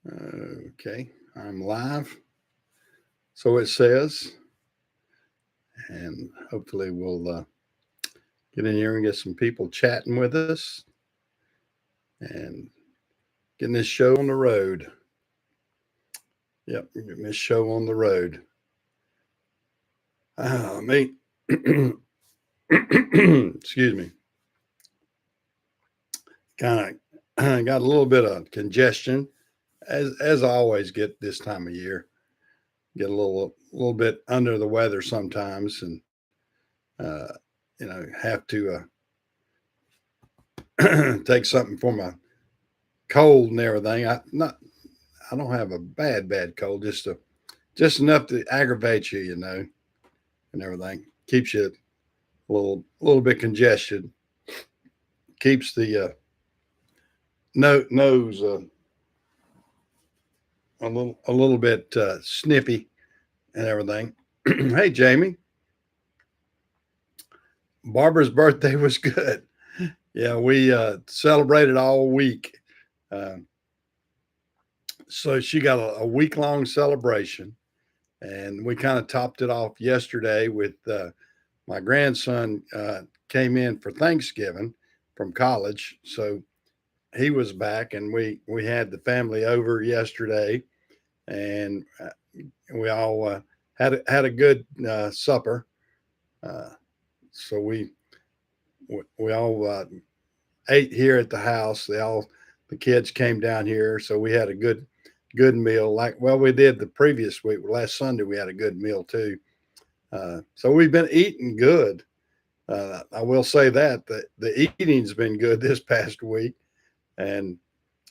Okay, I'm live. So it says, and hopefully we'll get in here and get some people chatting with us and getting this show on the road. Yep, getting this show on the road. Me, excuse me, kind of got a little bit of congestion, as I always get this time of year. Get a little bit under the weather sometimes, and uh, have to take something for my cold and everything. I don't have a bad cold, just enough to aggravate you, and everything. Keeps you a little bit congested. Keeps the nose a little bit snippy and everything. Hey, Jamie, Barbara's birthday was good. Yeah, we celebrated all week. Uh, so she got a week long celebration, and we kind of topped it off yesterday with my grandson came in for Thanksgiving from college, so he was back, and we had the family over yesterday, and we all had a good supper. Uh, so we all ate here at the house. The kids came down here, so we had a good meal. Like well, we did the previous week. Last Sunday we had a good meal too. So we've been eating good. I will say that the eating's been good this past week, and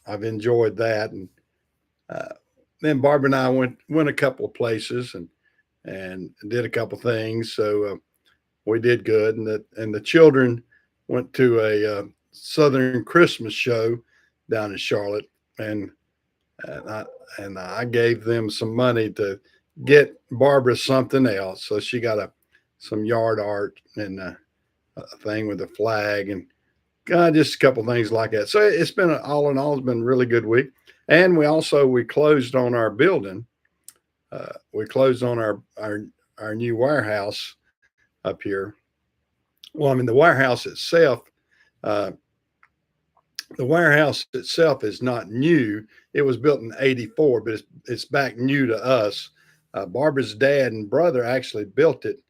I've enjoyed that. And uh, then Barbara and I went a couple of places and did a couple of things. So we did good, and the children went to a Southern Christmas show down in Charlotte, and and I, and I gave them some money to get Barbara something else. So she got a some yard art and a thing with a flag and just a couple things like that. So it's been all in all, it's been a really good week. And we closed on our building. We closed on our new warehouse up here. Well, I mean uh, the warehouse itself is not new. It was built in '84, but it's back new to us. Barbara's dad and brother actually built it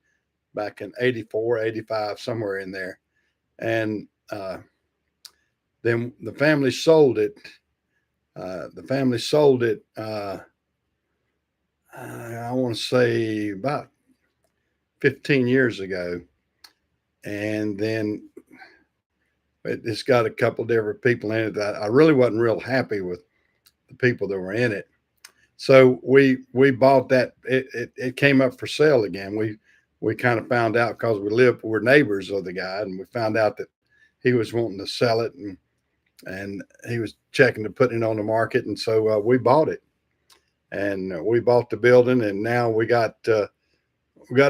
back in '84, '85, somewhere in there, and then the family sold it. The family sold it. I want to say about 15 years ago, and then it's got a couple different people in it that I really wasn't real happy with the people that were in it. So we bought that. It came up for sale again. We kind of found out because we're neighbors of the guy, and we found out that he was wanting to sell it, and he was checking to put it on the market, and so we bought it, and we bought the building, and now we got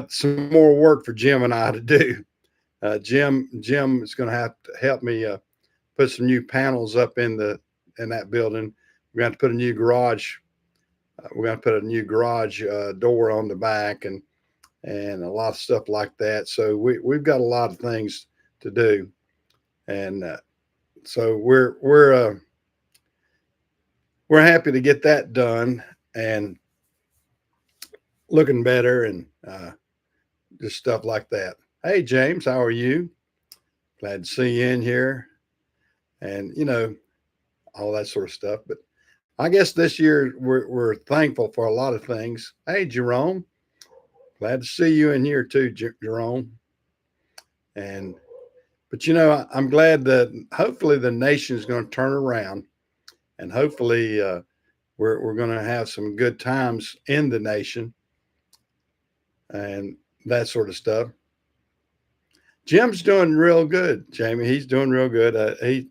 some more work for Jim and I to do. Jim is going to have to help me put some new panels up in that building. We're going to put a new garage. We're going to put a new garage door on the back and a lot of stuff like that. So we've got a lot of things to do, and so we're happy to get that done and looking better and just stuff like that. Hey James, how are you? Glad to see you in here, and all that sort of stuff. But I guess this year we're thankful for a lot of things. Hey Jerome, glad to see you in here too, Jerome. And but I'm glad that hopefully the nation is going to turn around, and hopefully we're going to have some good times in the nation and that sort of stuff. Jim's doing real good, Jamie. He's doing real good. He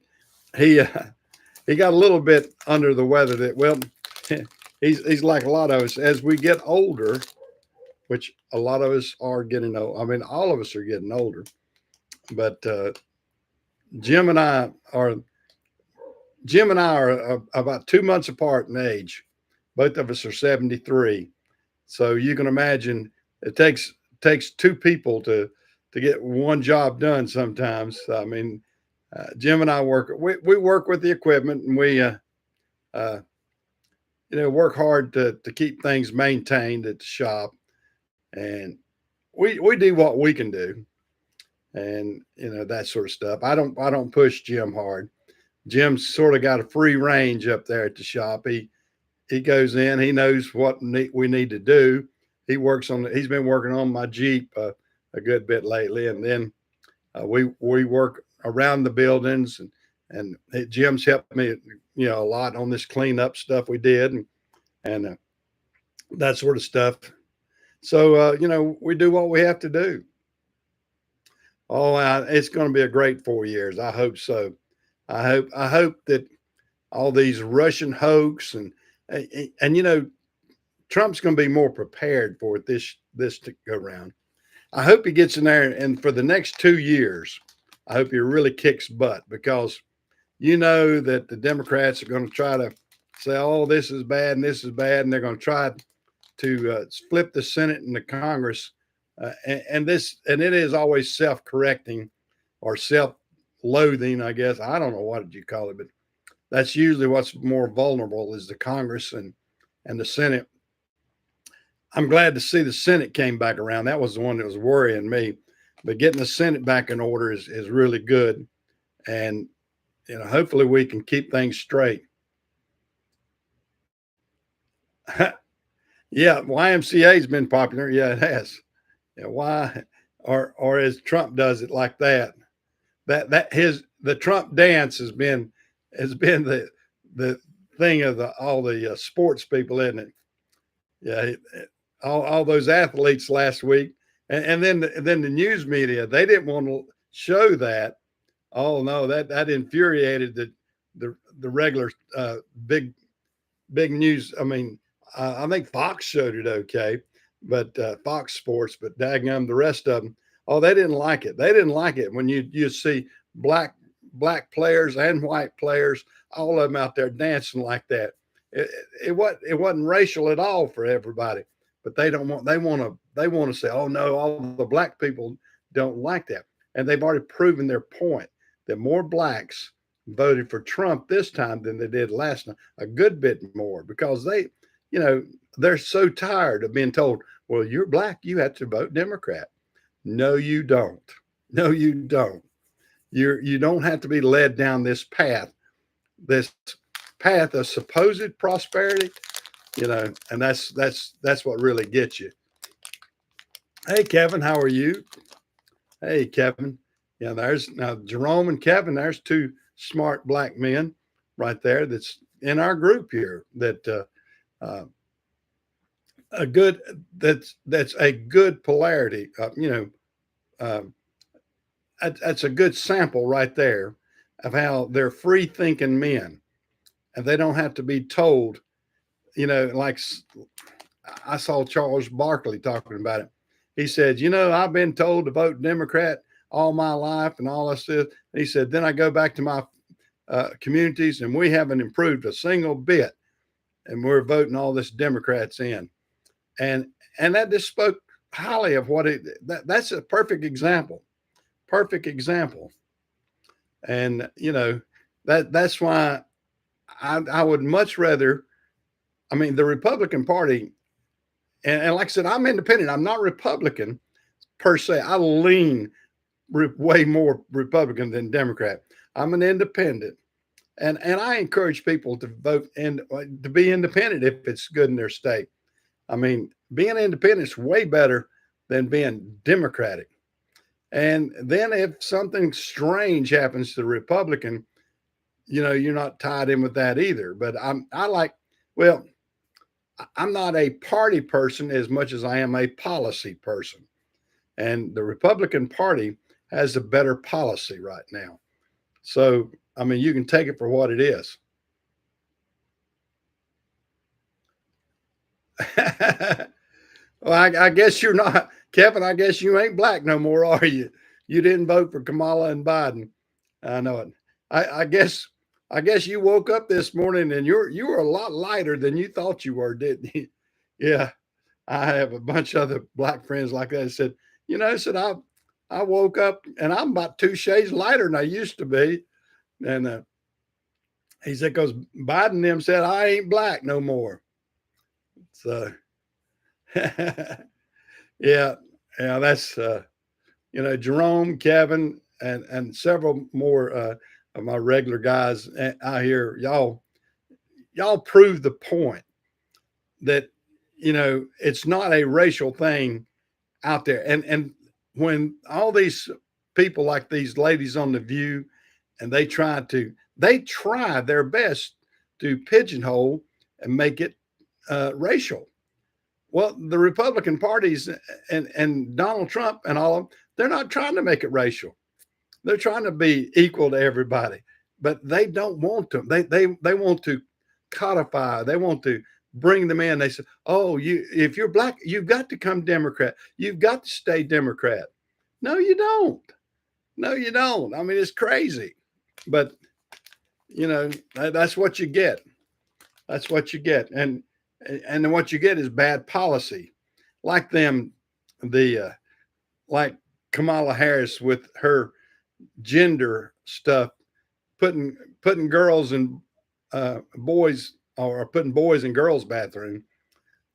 he got a little bit under the weather. That well, he's like a lot of us as we get older, which a lot of us are getting old. I mean, all of us are getting older, but Jim and I are Jim and I are about 2 months apart in age. Both of us are 73. So you can imagine it takes two people to get one job done sometimes. I mean, Jim and I we work with the equipment, and we uh, work hard to keep things maintained at the shop, and we do what we can do, and that sort of stuff. I don't push Jim hard. Jim's sort of got a free range up there at the shop. He goes in. He knows what we need to do. He's been working on my Jeep a good bit lately, and then we work around the buildings, and Jim's helped me a lot on this cleanup stuff we did, and that sort of stuff. So we do what we have to do. Oh, it's going to be a great 4 years. I hope so. I hope that all these Russian hoax and Trump's going to be more prepared for it this to go around. I hope he gets in there, and for the next 2 years, I hope he really kicks butt, because that the Democrats are going to try to say, "Oh, this is bad and this is bad," and they're going to try to flip the Senate and the Congress, and it is always self-correcting or self-loathing, I guess. I don't know what you call it, but that's usually what's more vulnerable is the Congress and the Senate. I'm glad to see the Senate came back around. That was the one that was worrying me. But getting the Senate back in order is really good. And, hopefully we can keep things straight. Yeah, YMCA has been popular. Yeah, it has. Yeah, why? Or as Trump does it like that. The Trump dance has been the thing of all the sports people, isn't it? Yeah, all those athletes last week, and then the news media, they didn't want to show that. Oh no, that infuriated the regular big news. I mean, I think Fox showed it okay, but Fox Sports, but daggum, the rest of them, oh, they didn't like it. They didn't like it when you see black players and white players, all of them out there dancing like that. It wasn't racial at all for everybody, but they want to say, oh no, all the black people don't like that, and they've already proven their point that more blacks voted for Trump this time than they did last time, a good bit more, because they're so tired of being told, well, you're black, you have to vote Democrat. No, you don't. No, you don't. You don't have to be led down this path of supposed prosperity, and that's what really gets you. Hey, Kevin, how are you? Hey, Kevin. Yeah, there's now Jerome and Kevin. There's two smart black men right there. That's in our group here. That's a good polarity. That's a good sample right there of how they're free thinking men, and they don't have to be told. Like I saw Charles Barkley talking about it. He said, I've been told to vote Democrat all my life and all this. He said, then I go back to my communities and we haven't improved a single bit, and we're voting all this Democrats in, and that just spoke highly of that's a perfect example, and that's why I would much rather. I mean, the Republican Party, and like I said, I'm independent. I'm not Republican per se. I lean way more Republican than Democrat. I'm an independent, and I encourage people to vote and to be independent if it's good in their state. I mean, being independent is way better than being Democratic. And then if something strange happens to the Republican, you're not tied in with that either. But I'm not a party person as much as I am a policy person. And the Republican Party has a better policy right now. So, I mean, you can take it for what it is. Well, I guess you're not, Kevin. I guess you ain't black no more, are you? You didn't vote for Kamala and Biden. I know it. I guess I guess you woke up this morning and you were a lot lighter than you thought you were, didn't you? Yeah, I have a bunch of other black friends like that. Said, said I woke up and I'm about 2 shades lighter than I used to be. And he said, because Biden them said I ain't black no more. So yeah, yeah, that's Jerome, Kevin, and several more of my regular guys out here. Y'all prove the point that it's not a racial thing out there. And when all these people like these ladies on the View, and they try their best to pigeonhole and make it racial. Well, the Republican parties and Donald Trump and all of them, they're not trying to make it racial. They're trying to be equal to everybody, but they don't want to. They want to codify. They want to bring them in. They say, "Oh, if you're black, you've got to come Democrat. You've got to stay Democrat." No, you don't. No, you don't. I mean, it's crazy, but that's what you get. That's what you get, and what you get is bad policy, like like Kamala Harris with her gender stuff, putting girls and boys, or putting boys in girls' bathroom.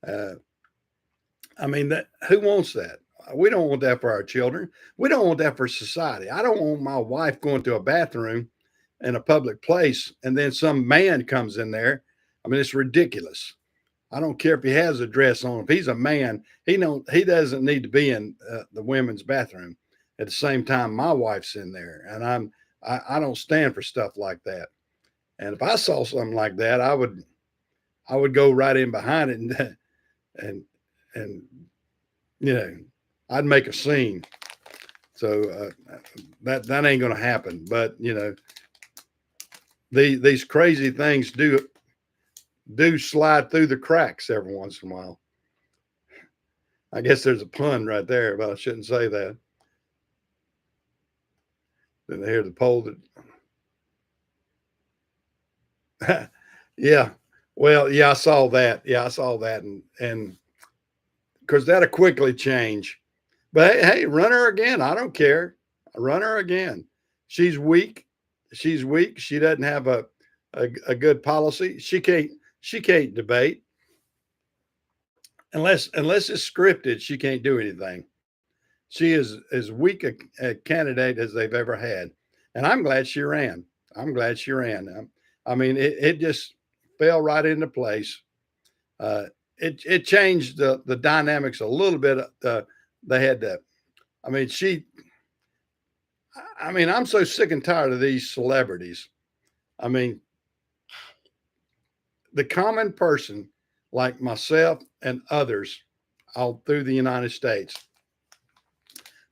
I mean, that who wants that? We don't want that for our children. We don't want that for society. I don't want my wife going to a bathroom in a public place and then some man comes in there. I mean, it's ridiculous. I don't care if he has a dress on. If he's a man, he doesn't need to be in the women's bathroom. At the same time, my wife's in there, and I don't stand for stuff like that. And if I saw something like that, I would go right in behind it and I'd make a scene. So that ain't going to happen. But these crazy things do slide through the cracks every once in a while. I guess there's a pun right there, but I shouldn't say that. Then I hear the poll that yeah. Well, yeah, I saw that. Yeah, I saw that, and because that'll quickly change. But hey, run her again. I don't care. Run her again. She's weak. She's weak. She doesn't have a good policy. She can't debate unless it's scripted. She can't do anything. She is as weak a candidate as they've ever had, and I'm glad she ran. I'm glad she ran. I mean, it just fell right into place. It changed the dynamics a little bit. They had to. I mean, I'm so sick and tired of these celebrities. I mean, the common person like myself and others all through the United States,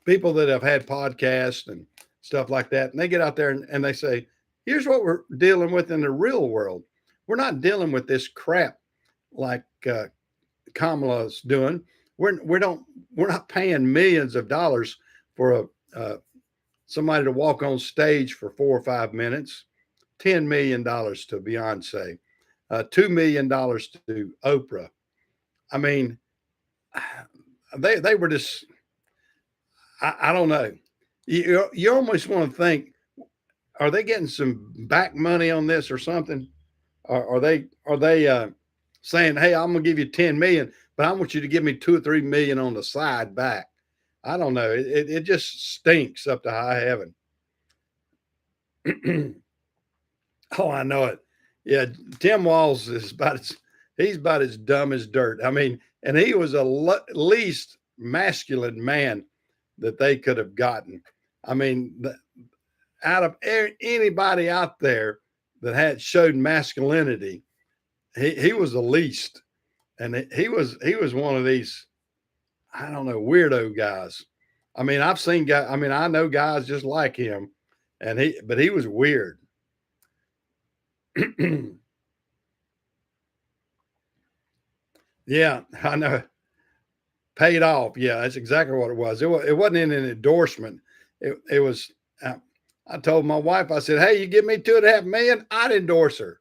people that have had podcasts and stuff like that, and they get out there and they say, here's what we're dealing with in the real world. We're not dealing with this crap like Kamala's doing. We're not paying millions of dollars for somebody to walk on stage for 4 or 5 minutes. $10 million to Beyonce, $2 million to Oprah. I mean, they were just. I don't know. You almost want to think, are they getting some back money on this or something? Are they saying, hey, I'm gonna give you 10 million, but I want you to give me 2 or 3 million on the side back? I don't know. It just stinks up to high heaven. Oh, I know it. Yeah, Tim Walz is he's about as dumb as dirt. I mean, and he was least masculine man that they could have gotten. I mean, out of anybody out there that had showed masculinity, he was the least, and he was one of these, I don't know, weirdo guys. I mean, I've seen guys. I mean, I know guys just like him, but he was weird. Yeah, I know. Paid off. Yeah, that's exactly what it was. It wasn't in an endorsement. It was. I told my wife, I said, hey, you give me 2.5 million, I'd endorse her.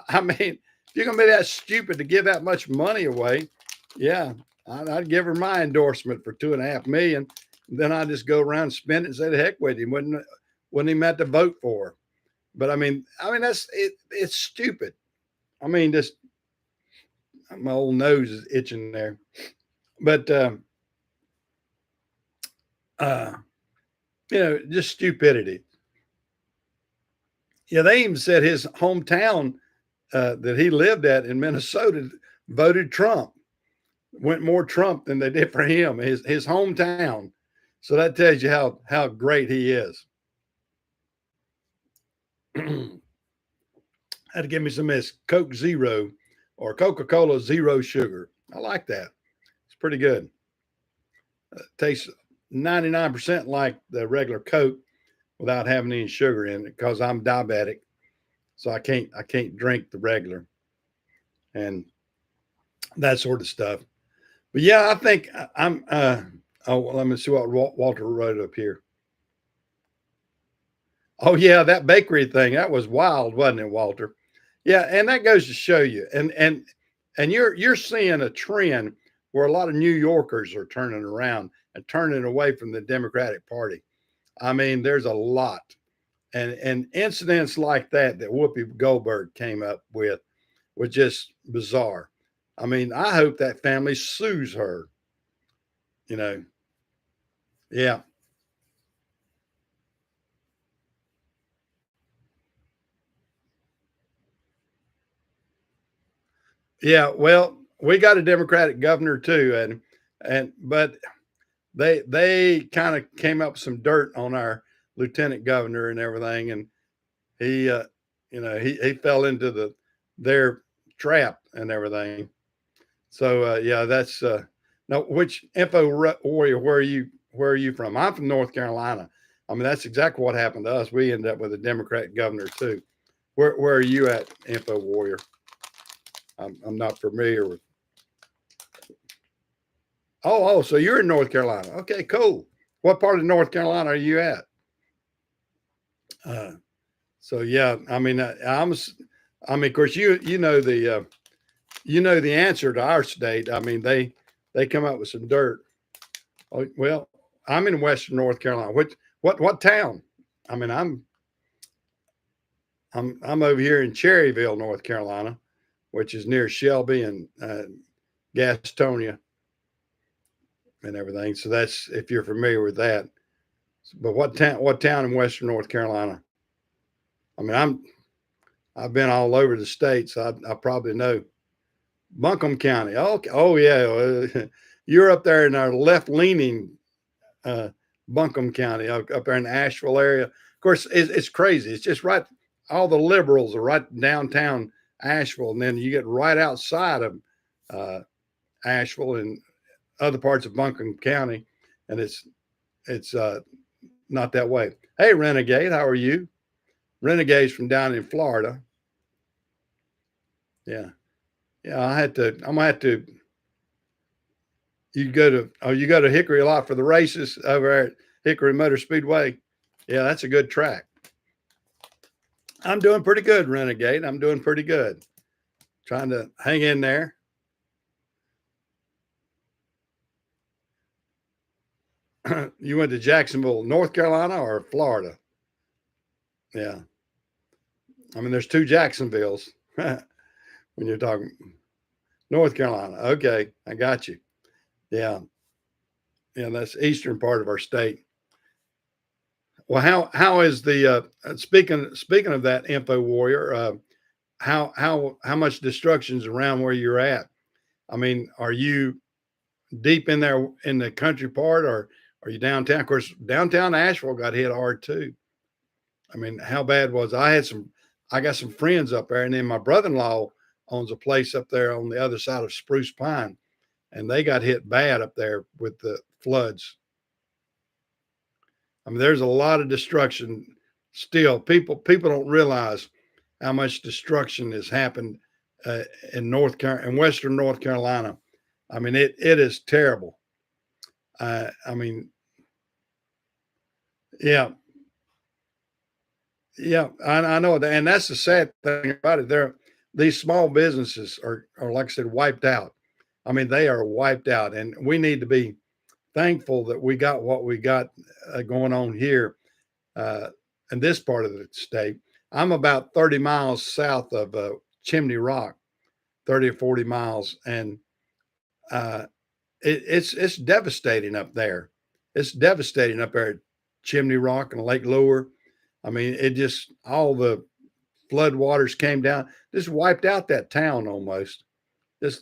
I mean, if you're going to be that stupid to give that much money away, yeah, I'd give her my endorsement for 2.5 million. Then I'd just go around and spend it and say the heck with him. Wouldn't even have to vote for her. But I mean, that's it. It's stupid. I mean, just my old nose is itching there. But uh, just stupidity. Yeah, they even said his hometown that he lived at in Minnesota voted Trump. Went more Trump than they did for him. His hometown. So that tells you how great he is. Had to give me some of this Coke Zero or Coca-Cola Zero Sugar. I like that. It's pretty good. Tastes 99% like the regular Coke without having any sugar in it because I'm diabetic. So I can't drink the regular and that sort of stuff. But yeah, I think I'm let me see what Walter wrote up here. Oh yeah, that bakery thing, that was wild, wasn't it, Walter? Yeah, and that goes to show you. And you're seeing a trend where a lot of New Yorkers are turning around and turning away from the Democratic Party. I mean, there's a lot. And incidents like that Whoopi Goldberg came up with was just bizarre. I mean, I hope that family sues her, you know. Yeah. Yeah, well, we got a Democratic governor too, and but they kind of came up with some dirt on our lieutenant governor and everything, and he he fell into their trap and everything. So yeah, that's now which info warrior where are you from? I'm from North Carolina. I mean that's exactly what happened to us. We ended up with a Democratic governor too. Where are you at, info warrior? I'm not familiar with. Oh, so you're in North Carolina. Okay, cool. What part of North Carolina are you at? Uh, so yeah, I mean, of course, you know the answer to our state. I mean, they come up with some dirt. Oh, well, I'm in Western North Carolina. What town? I mean, I'm over here in Cherryville, North Carolina, which is near Shelby and Gastonia and everything. So that's if you're familiar with that. But what town in Western North Carolina? I mean, I've been all over the states. So I probably know Buncombe County. Oh yeah, you're up there in our left leaning uh, Buncombe County, up there in the Asheville area. Of course, it's crazy. It's just right. All the liberals are right downtown Asheville, and then you get right outside of uh, Asheville and other parts of Buncombe County, and it's not that way. Hey, Renegade, how are you? Renegade's from down in Florida. Yeah, yeah. I'm gonna have to. You go to Hickory a lot for the races over at Hickory Motor Speedway. Yeah, that's a good track. I'm doing pretty good, Renegade. I'm doing pretty good. Trying to hang in there. You went to Jacksonville, North Carolina or Florida? Yeah. I mean, there's two Jacksonvilles when you're talking North Carolina. Okay, I got you. Yeah. Yeah, that's eastern part of our state. Well, how is the speaking of that, info warrior? How much destruction's around where you're at? I mean, are you deep in there in the country part, or are you downtown? Of course, downtown Asheville got hit hard too. I mean, how bad was it? I got some friends up there, and then my brother-in-law owns a place up there on the other side of Spruce Pine, and they got hit bad up there with the floods. I mean, there's a lot of destruction still. People don't realize how much destruction has happened in Western North Carolina. I mean, it is terrible. I mean, yeah, Yeah, I know that, and that's the sad thing about it. These small businesses are like I said, wiped out. I mean, they are wiped out, and we need to be thankful that we got what we got going on here uh, in this part of the state. I'm about 30 miles south of Chimney Rock, 30 or 40 miles, and uh, it's devastating up there. It's devastating up there at Chimney Rock and Lake Lure. I mean, it just all the flood waters came down, just wiped out that town almost.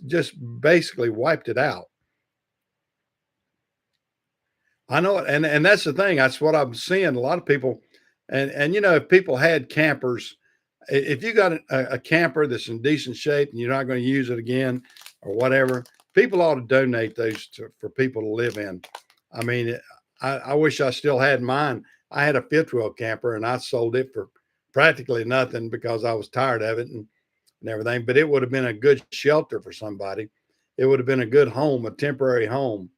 Just basically wiped it out. I know it, and that's the thing. That's what I'm seeing. A lot of people, and if people had campers, if you got a camper that's in decent shape and you're not going to use it again or whatever, people ought to donate those for people to live in. I mean, I wish I still had mine. I had a fifth wheel camper and I sold it for practically nothing because I was tired of it and everything. But it would have been a good shelter for somebody. It would have been a good home, a temporary home.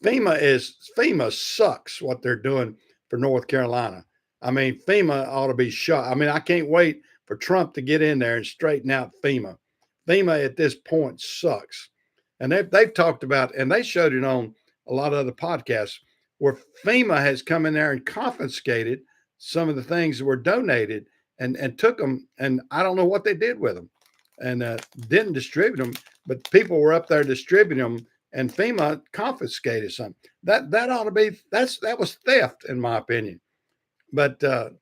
FEMA sucks what they're doing for North Carolina. I mean, FEMA ought to be shot. I mean, I can't wait for Trump to get in there and straighten out FEMA. FEMA at this point sucks. And they've talked about, and they showed it on a lot of other podcasts, where FEMA has come in there and confiscated some of the things that were donated and took them. And I don't know what they did with them and didn't distribute them, but people were up there distributing them and FEMA confiscated some. That ought to be that was theft in my opinion. But there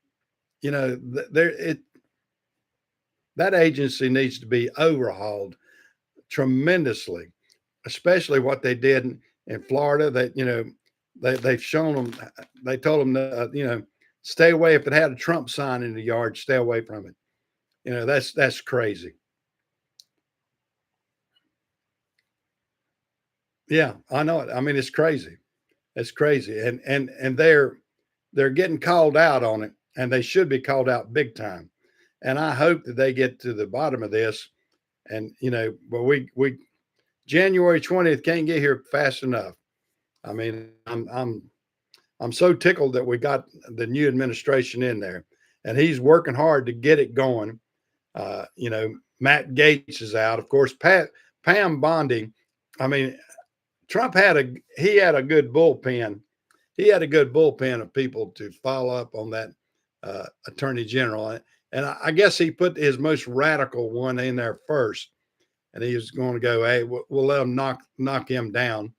it that agency needs to be overhauled tremendously, especially what they did in Florida. That they've shown them. They told them to stay away if it had a Trump sign in the yard. Stay away from it. That's crazy. Yeah, I know it. I mean, it's crazy. It's crazy, and they're getting called out on it, and they should be called out big time. And I hope that they get to the bottom of this. And but we January 20th can't get here fast enough. I mean, I'm so tickled that we got the new administration in there, and he's working hard to get it going. Matt Gaetz is out, of course. Pam Bondi. I mean, Trump he had a good bullpen. He had a good bullpen of people to follow up on that attorney general, and I guess he put his most radical one in there first, and he was going to go, "Hey, we'll let him knock him down,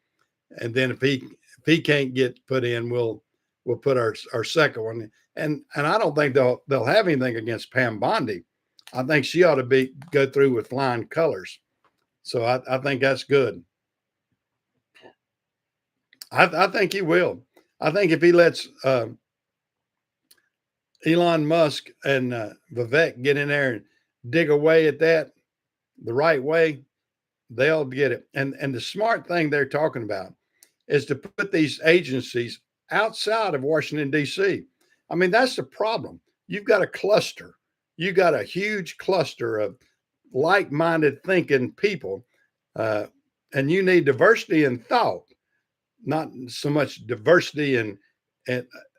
and then if he can't get put in, we'll put our second one." And I don't think they'll have anything against Pam Bondi. I think she ought to go through with flying colors. So I think that's good. I think he will. I think if he lets Elon Musk and Vivek get in there and dig away at that the right way, they'll get it. And the smart thing they're talking about is to put these agencies outside of Washington, D.C. I mean, that's the problem. You've got a cluster. You got a huge cluster of like-minded thinking people, and you need diversity in thought, not so much diversity and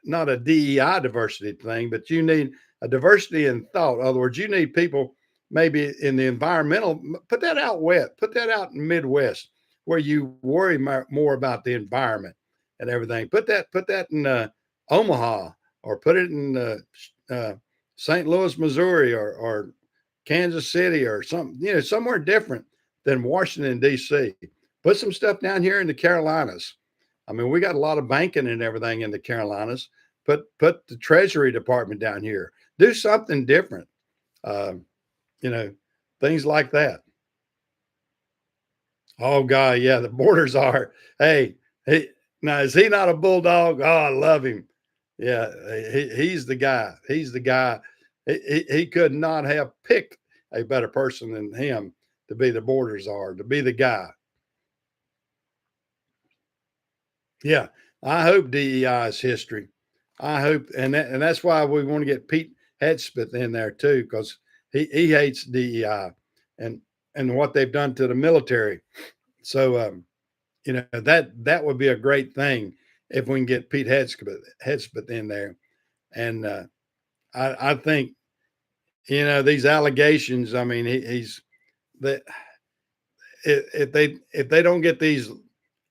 not a DEI diversity thing, but you need a diversity in thought. In other words, you need people maybe in the environmental, put that out west, put that out in Midwest where you worry more about the environment and everything. Put that in Omaha or put it in St. Louis, Missouri or Kansas City or something, somewhere different than Washington, D.C. Put some stuff down here in the Carolinas. I mean, we got a lot of banking and everything in the Carolinas. Put the Treasury Department down here. Do something different. Things like that. Oh God, yeah, the borders are. Hey, now is he not a bulldog? Oh, I love him. Yeah, he's the guy. He's the guy. He could not have picked a better person than him to be the border czar, to be the guy. Yeah, I hope DEI is history. I hope, and that's why we want to get Pete Hegseth in there too, because he hates DEI and what they've done to the military. So that would be a great thing if we can get Pete Hegseth in there. And I think, these allegations, I mean, he's that if they don't get these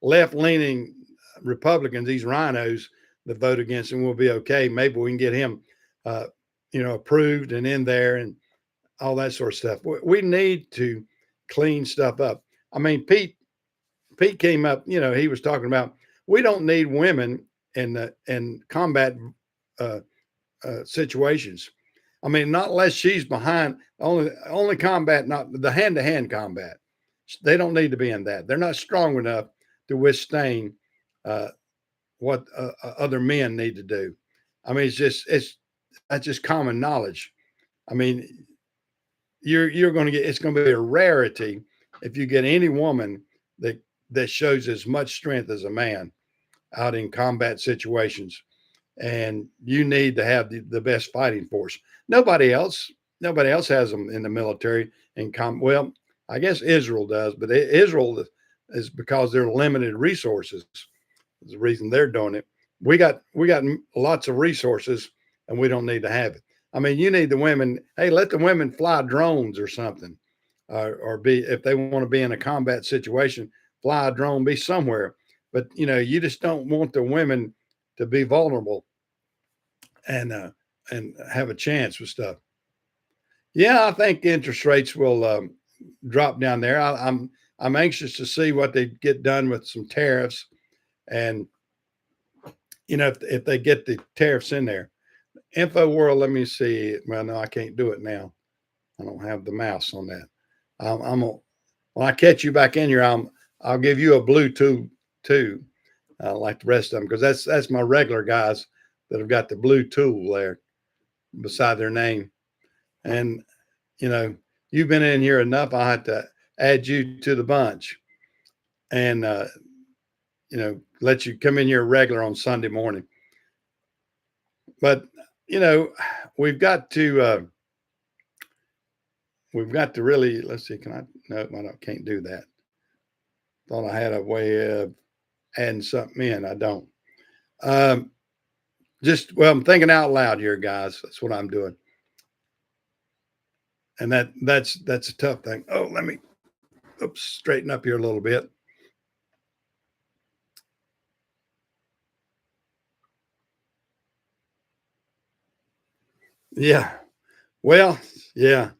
left leaning Republicans, these rhinos that vote against him, will be okay. Maybe we can get him, uh, approved and in there and all that sort of stuff. We need to clean stuff up. I mean, Pete came up. He was talking about we don't need women in combat uh, situations. I mean, not unless she's behind only combat, not the hand to hand combat. They don't need to be in that. They're not strong enough to withstand uh, what other men need to do. I mean, it's that's just common knowledge. I mean, you're going to get it's going to be a rarity if you get any woman that shows as much strength as a man out in combat situations. And you need to have the best fighting force. Nobody else has them in the military. Well, I guess Israel does, but Israel is because they're limited resources. Is the reason they're doing it. We got lots of resources, and we don't need to have it. I mean, you need the women. Hey, let the women fly drones or something, or be if they want to be in a combat situation, fly a drone, be somewhere. But you just don't want the women to be vulnerable and have a chance with stuff. Yeah, I think interest rates will drop down there. I'm anxious to see what they get done with some tariffs, and if they get the tariffs in there. Info World, let me see. Well, no, I can't do it now. I don't have the mouse on that. When I catch you back in here, I'll give you a Bluetooth too, like the rest of them, because that's my regular guys that have got the blue tool there beside their name. And you've been in here enough. I have to add you to the bunch, and let you come in here regular on Sunday morning. But we've got to really, let's see. Can I? No, I can't do that. Thought I had a way of adding something in. I don't. I'm thinking out loud here, guys. That's what I'm doing. And that's a tough thing. Oh, let me straighten up here a little bit. Yeah. Well, yeah.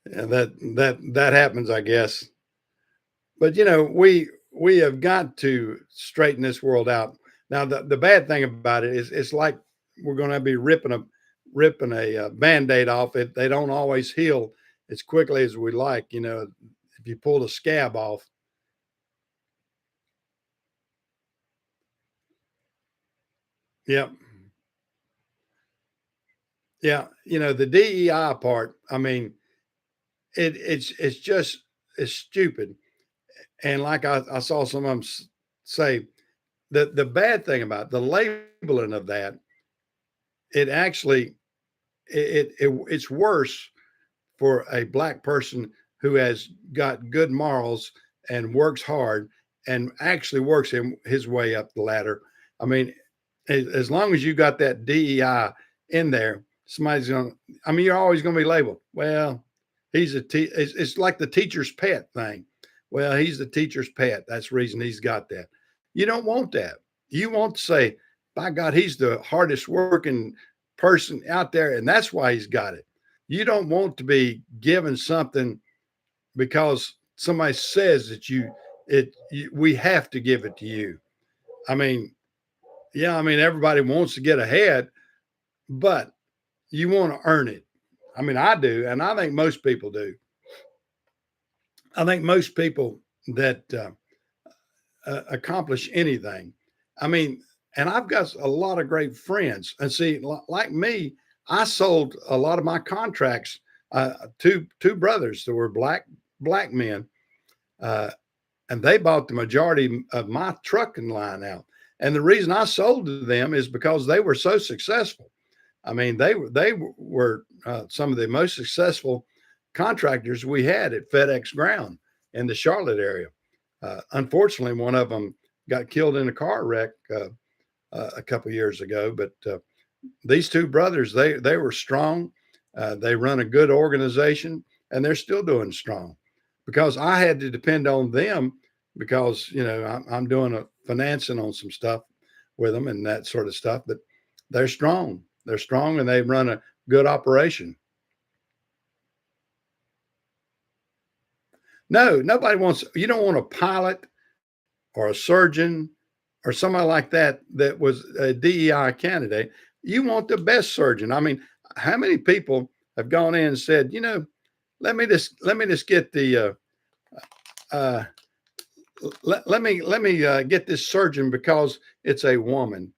That happens, I guess. But we have got to straighten this world out. Now the bad thing about it is it's like we're going to be ripping a band-aid off. They don't always heal as quickly as we like. If you pull the scab off. Yep. Yeah. The DEI part. I mean, it's stupid. And like I saw some of them say, the bad thing about the labeling of that, it actually it's worse for a black person who has got good morals and works hard and actually works his way up the ladder. I mean, as long as you got that DEI in there, somebody's going to, I mean, you're always going to be labeled. Well, it's like the teacher's pet thing. Well, he's the teacher's pet. That's the reason he's got that. You don't want that. You want to say, by God, he's the hardest working person out there, and that's why he's got it. You don't want to be given something because somebody says that we have to give it to you. I mean, yeah, I mean, everybody wants to get ahead, but you want to earn it. I mean, I do, and I think most people do. I think most people that accomplish anything. I mean, and I've got a lot of great friends. And see, like me, I sold a lot of my contracts to two brothers that were black men, uh, and they bought the majority of my trucking line out. And the reason I sold to them is because they were so successful. I mean, they were some of the most successful contractors we had at FedEx Ground in the Charlotte area. Unfortunately, one of them got killed in a car wreck a couple years ago, but these two brothers, they were strong. They run a good organization, and they're still doing strong because I had to depend on them because I'm doing a financing on some stuff with them and that sort of stuff. But they're strong. They're strong, and they run a good operation. No, nobody wants. You don't want a pilot or a surgeon or somebody like that that was a DEI candidate. You want the best surgeon. I mean, how many people have gone in and said, let me just get the uh, let me get this surgeon because it's a woman,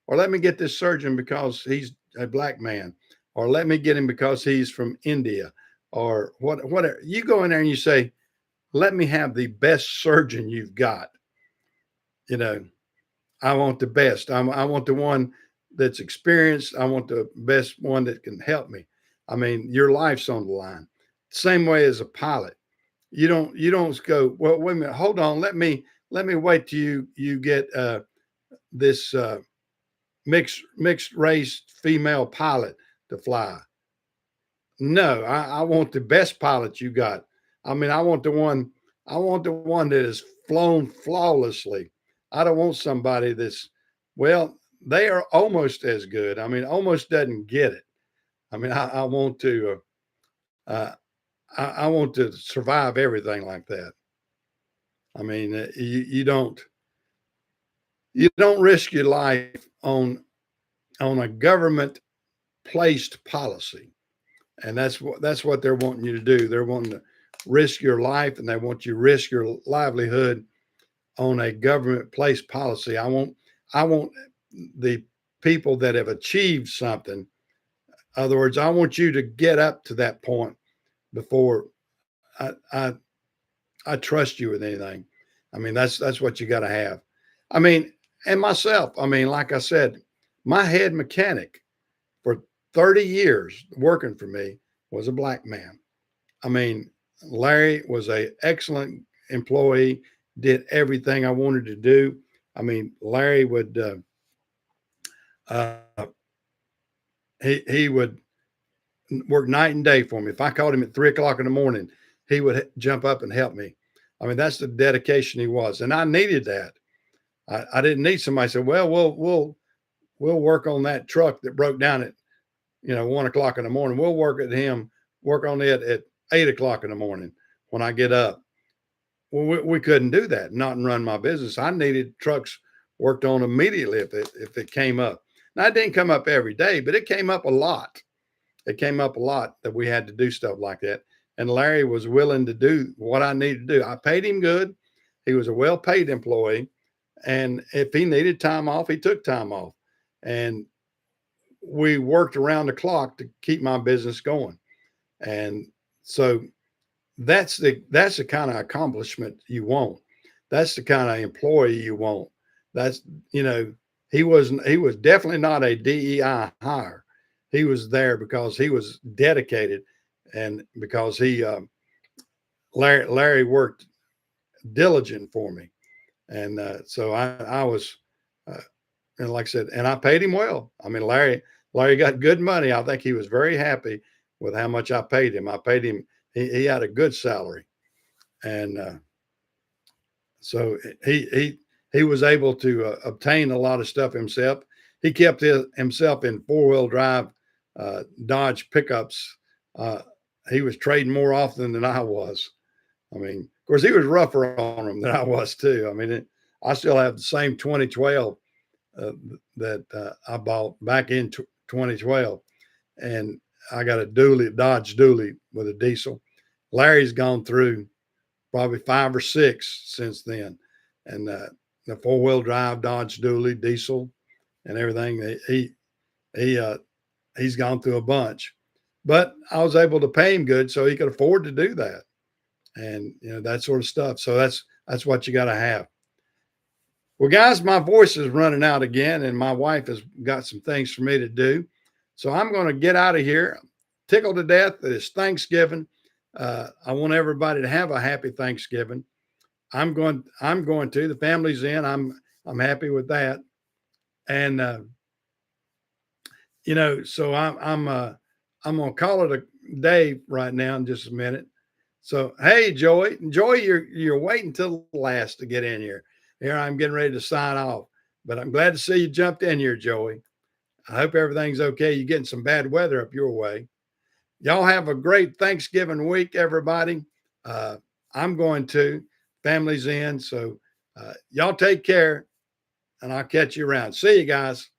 or let me get this surgeon because he's a black man, or let me get him because he's from India, or whatever. You go in there and you say, let me have the best surgeon you've got. You know, I want the best. I want the one that's experienced. I want the best one that can help me. I mean, your life's on the line. Same way as a pilot. You don't go, well, wait a minute, hold on. Let me wait till you get this mixed race female pilot to fly. No, I want the best pilot you got. I mean, I want the one that is flown flawlessly. I don't want somebody that's, well, they are almost as good. I mean, almost doesn't get it. I mean, I want to I want to survive everything like that. I mean, you don't risk your life on a government placed policy. And that's what they're wanting you to do. They're wanting to risk your life, and they want you to risk your livelihood on a government placed policy. I want the people that have achieved something. In other words, I want you to get up to that point before I I, I trust you with anything. I mean, that's what you got to have. I mean, and myself. I mean, like I said, my head mechanic for 30 years working for me was a black man. I mean, Larry was a excellent employee, did everything I wanted to do. I mean, Larry would uh, he would work night and day for me. If I called him at 3 o'clock in the morning, he would jump up and help me. I mean, that's the dedication he was, and I needed that. I didn't need somebody say, "Well, we'll work on that truck that broke down at 1 o'clock in the morning. We'll work on it at 8 o'clock in the morning when I get up." Well, we couldn't do that. Not and run my business. I needed trucks worked on immediately if it came up. Now it didn't come up every day, but it came up a lot. It came up a lot that we had to do stuff like that. And Larry was willing to do what I needed to do. I paid him good. He was a well paid employee. And if he needed time off, he took time off. And we worked around the clock to keep my business going. And so that's the kind of accomplishment you want. That's the kind of employee you want. That's you know he was definitely not a DEI hire. He was there because he was dedicated, and because Larry worked diligent for me, and so I was uh, and like I said, and I paid him well. I mean, Larry got good money. I think he was very happy with how much I paid him. I paid him. He had a good salary, and so he was able to obtain a lot of stuff himself. He kept himself in 4-wheel drive Dodge pickups. Uh, he was trading more often than I was. I mean, of course, he was rougher on them than I was too. I mean, I still have the same 2012 uh, that I bought back in 2012, and I got a Dodge dually with a diesel. Larry's gone through probably 5 or 6 since then, and the 4-wheel drive Dodge dually diesel and everything. He he's gone through a bunch, but I was able to pay him good so he could afford to do that, and that sort of stuff. So that's what you got to have. Well, guys, my voice is running out again, and my wife has got some things for me to do. So I'm going to get out of here. Tickled to death that it's Thanksgiving. I want everybody to have a happy Thanksgiving. I'm going to. The family's in. I'm happy with that. And So I'm gonna call it a day right now in just a minute. So hey, Joey, you're waiting till the last to get in here. Here I'm getting ready to sign off, but I'm glad to see you jumped in here, Joey. I hope everything's okay. You're getting some bad weather up your way. Y'all have a great Thanksgiving week, everybody. Uh, I'm going to. Family's in, so y'all take care, and I'll catch you around. See you guys.